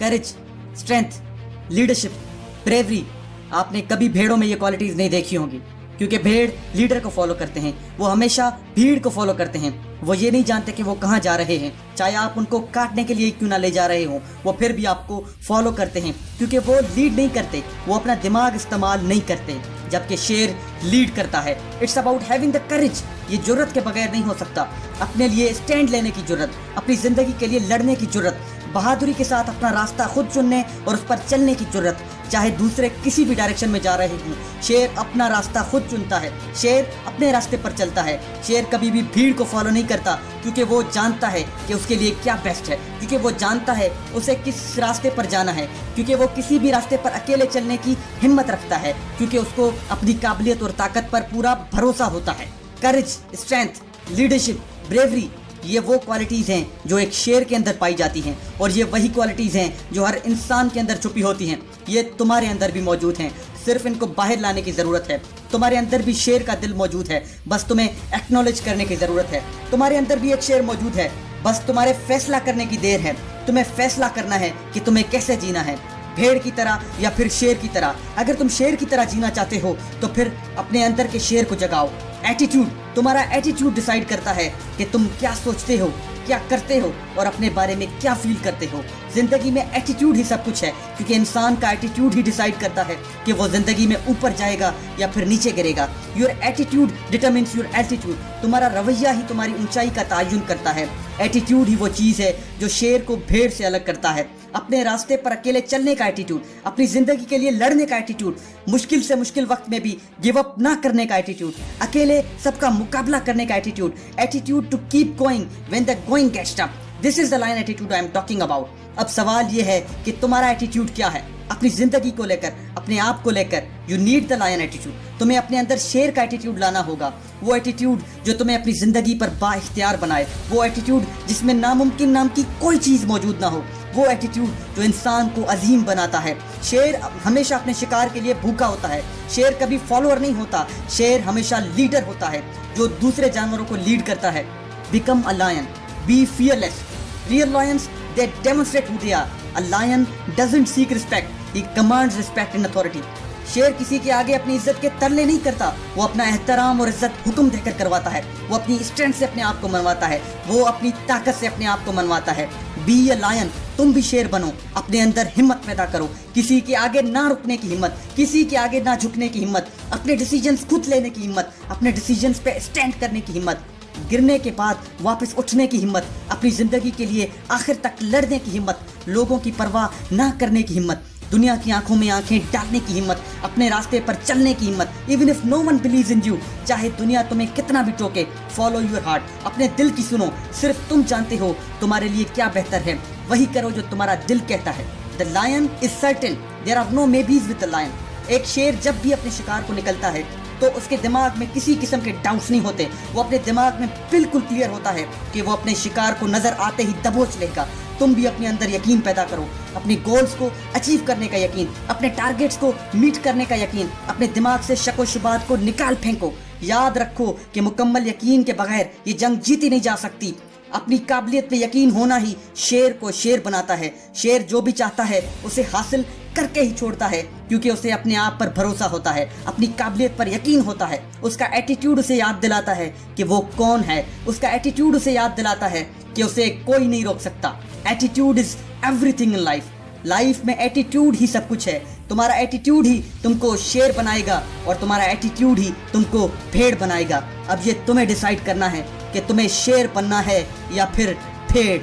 करेज, strength, leadership, bravery. आपने कभी भेड़ों में ये क्वालिटीज नहीं देखी होंगी, क्योंकि भेड़ लीडर को फॉलो करते हैं, वो हमेशा भीड़ को फॉलो करते हैं। वो ये नहीं जानते कि वो कहाँ जा रहे हैं, चाहे आप उनको काटने के लिए क्यों ना ले जा रहे हो, वो फिर भी आपको फॉलो करते हैं, क्योंकि वो लीड नहीं करते, वो अपना दिमाग इस्तेमाल नहीं करते, जबकि शेर लीड करता है। It's about having the courage. ये जुर्रत के बगैर नहीं हो सकता। अपने लिए स्टैंड लेने की जुर्रत, अपनी जिंदगी के लिए लड़ने की जुर्रत, बहादुरी के साथ अपना रास्ता खुद चुनने और उस पर चलने की जुर्रत, चाहे दूसरे किसी भी डायरेक्शन में जा रहे हों। शेर अपना रास्ता खुद चुनता है, शेर अपने रास्ते पर चलता है। शेर कभी भी भीड़ को फॉलो नहीं करता, क्योंकि वो जानता है कि उसके लिए क्या बेस्ट है, क्योंकि वो जानता है उसे किस रास्ते पर जाना है, क्योंकि वो किसी भी रास्ते पर अकेले चलने की हिम्मत रखता है, क्योंकि उसको अपनी काबिलियत और ताकत पर पूरा भरोसा होता है। करेज, स्ट्रेंथ, लीडरशिप, ब्रेवरी, ये वो क्वालिटीज़ हैं जो एक शेर के अंदर पाई जाती हैं, और ये वही क्वालिटीज़ हैं जो हर इंसान के अंदर छुपी होती हैं। ये तुम्हारे अंदर भी मौजूद हैं, सिर्फ इनको बाहर लाने की ज़रूरत है। तुम्हारे अंदर भी शेर का दिल मौजूद है, बस तुम्हें एक्नॉलेज करने की ज़रूरत है। तुम्हारे अंदर भी एक शेर मौजूद है, बस तुम्हारे फैसला करने की देर है। तुम्हें फैसला करना है कि तुम्हें कैसे जीना है, भेड़ की तरह या फिर शेर की तरह। अगर तुम शेर की तरह जीना चाहते हो तो फिर अपने अंदर के शेर को जगाओ। एटीट्यूड, तुम्हारा एटीट्यूड डिसाइड करता है कि तुम क्या सोचते हो, क्या करते हो और अपने बारे में क्या फील करते हो। जिंदगी में एटीट्यूड ही सब कुछ है, क्योंकि इंसान का एटीट्यूड ही डिसाइड करता है कि वो जिंदगी में ऊपर जाएगा या फिर नीचे गिरेगा। Your attitude determines your altitude. तुम्हारा रवैया ही तुम्हारी ऊंचाई का तयन करता है। एटीट्यूड ही वो चीज़ है जो शेर को भेड़ से अलग करता है। अपने रास्ते पर अकेले चलने का एटीट्यूड, अपनी जिंदगी के लिए लड़ने का एटीट्यूड, मुश्किल से मुश्किल वक्त में भी गिव अप ना करने का एटीट्यूड, अकेले सबका मुकाबला करने का attitude, attitude to keep going when the going gets tough. This is the lion attitude I am talking about. अब सवाल ये है कि तुम्हारा एटीट्यूड क्या है अपनी जिंदगी को लेकर, अपने आप को लेकर। You need the lion attitude. तुम्हें अपने अंदर शेर का एटीट्यूड लाना होगा, वो एटीट्यूड जो तुम्हें अपनी जिंदगी पर बाइख्तियार बनाए, वो एटीट्यूड जिसमें नामुमकिन नाम की कोई चीज मौजूद ना हो, वो एटीट्यूड जो इंसान को अजीम बनाता है। शेर हमेशा अपने शिकार के लिए भूखा होता है। शेर कभी फॉलोअर नहीं होता, शेर हमेशा लीडर होता है जो दूसरे जानवरों को लीड करता है। Become a lion, be fearless. Real lions they demonstrate who they are. A lion doesn't seek respect, he commands respect and authority. शेर किसी के आगे अपनी इज्जत के तरले नहीं करता, वो अपना एहतराम और इज्जत हुक्म देकर करवाता है। वो अपनी स्ट्रेंथ से अपने आप को मनवाता है, वो अपनी ताकत से अपने आप को मनवाता है। बी अ लायन, तुम भी शेर बनो, अपने अंदर हिम्मत पैदा करो, किसी के आगे ना रुकने की हिम्मत, किसी के आगे ना झुकने की हिम्मत, अपने डिसीजंस खुद लेने की हिम्मत, अपने डिसीजंस पे स्टैंड करने की हिम्मत, गिरने के बाद वापस उठने की हिम्मत, अपनी जिंदगी के लिए आखिर तक लड़ने की हिम्मत, लोगों की परवाह ना करने की हिम्मत, दुनिया की आंखों में आंखें डालने की हिम्मत, अपने रास्ते पर चलने की हिम्मत। Even if no one believes in you, चाहे दुनिया तुम्हें कितना भी टोके, फॉलो योर हार्ट। अपने दिल की सुनो, सिर्फ तुम जानते हो तुम्हारे लिए क्या बेहतर है, वही करो जो तुम्हारा दिल कहता है। The lion is certain, there are no maybes with the lion. एक शेर जब भी अपने शिकार को निकलता है तो उसके दिमाग में किसी किस्म के डाउट्स नहीं होते, वो अपने दिमाग में बिल्कुल क्लियर होता है कि वो अपने शिकार को नजर आते ही दबोच लेगा। तुम भी अपने अंदर यकीन पैदा करो, अपने गोल्स को अचीव करने का यकीन, अपने टारगेट्स को मीट करने का यकीन, अपने दिमाग से शक व शुबात को निकाल फेंको। याद रखो कि मुकम्मल यकीन के बगैर ये जंग जीती नहीं जा सकती। अपनी काबिलियत पे यकीन होना ही शेर को शेर बनाता है। शेर जो भी चाहता है उसे हासिल करके ही छोड़ता है, क्योंकि उसे अपने आप पर भरोसा होता है, अपनी काबिलियत पर यकीन होता है। उसका एटीट्यूड उसे याद दिलाता है कि वो कौन है, उसका एटीट्यूड उसे याद दिलाता है कि उसे कोई नहीं रोक सकता। Attitude is everything in life. Life में एटीट्यूड ही सब कुछ है। तुम्हारा एटीट्यूड ही तुमको शेर बनाएगा और तुम्हारा एटीट्यूड ही तुमको भेड़ बनाएगा। अब ये तुम्हें डिसाइड करना है कि तुम्हें शेर बनना है या फिर भेड़।